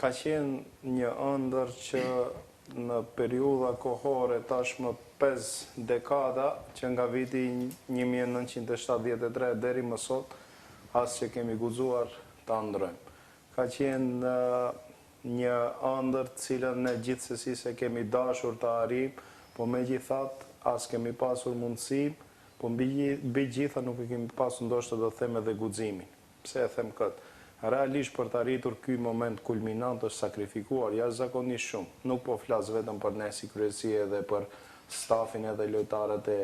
Ka qenë një ëndër që në periudha kohore tashmë 5 dekada, që nga viti 1973 deri më sot, as që kemi guxuar ta ndrojmë. Ka qenë një ëndër cilën ne gjithsesi se kemi dashur ta arrijmë, po megjithatë as kemi pasur mundësi, po mbi gjitha nuk e kemi pasur ndoshta do të them edhe guximin. Pse e them këtë? Realisht për të arritur ky moment kulminant është sakrifikuar jashtëzakonisht shumë. Nuk po flas vetëm për ne si kryesi edhe për stafin edhe lojtarët e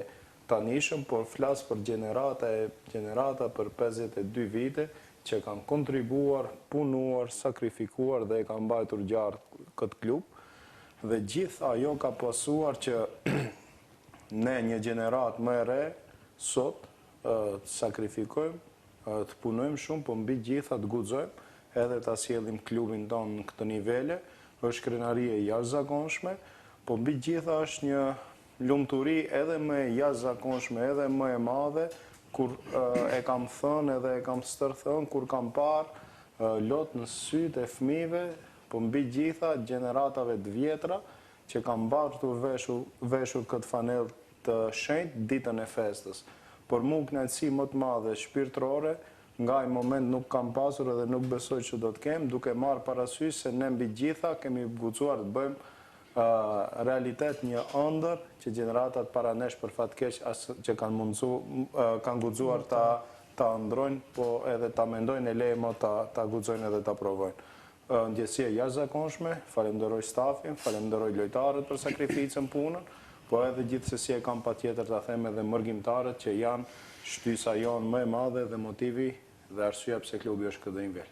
tanishëm, por flas për gjenerata për 52 vite që kanë kontribuar, punuar, sakrifikuar dhe e kanë mbajtur gjatë këtë klub. Dhe gjithë ajo ka pasuar që ne një gjenerat më e re sot sakrifikojmë, të punojmë shumë, po mbi gjitha të guxojmë edhe ta sjellim klubin tonë në këtë nivele, është krenarie jashtëzakonshme, po mbi gjitha është një lumturi edhe më e jashtëzakonshme, edhe më e madhe, kur e kam thënë edhe e kam stërthënë, kur kam parë lot në sytë e fëmijëve, po mbi gjitha gjeneratave të vjetra që kanë mbartur veshur këtë fanellë të shenjtë ditën e festës. Por mu kënaqësi më të madhe shpirtërore, nga ai moment nuk kam pasur edhe nuk besoj që do të kem, duke marrë parasysh se ne mbi gjitha kemi guxuar të bëjmë realitet një ëndër që gjeneratat para nesh për fat keq që kanë guxuar ta ndrojnë, po edhe ta mendojnë e leje më ta guxojnë edhe ta provojnë. Ndjesie jashtëzakonshme, falenderoj stafin, falenderoj lojtarët për sakrificën, punën, po edhe gjithsesi e kam patjetër ta them edhe mërgjimtarët që janë shtysa jonë më e madhe dhe motivi dhe arsyeja pse klubi është këtë nivel.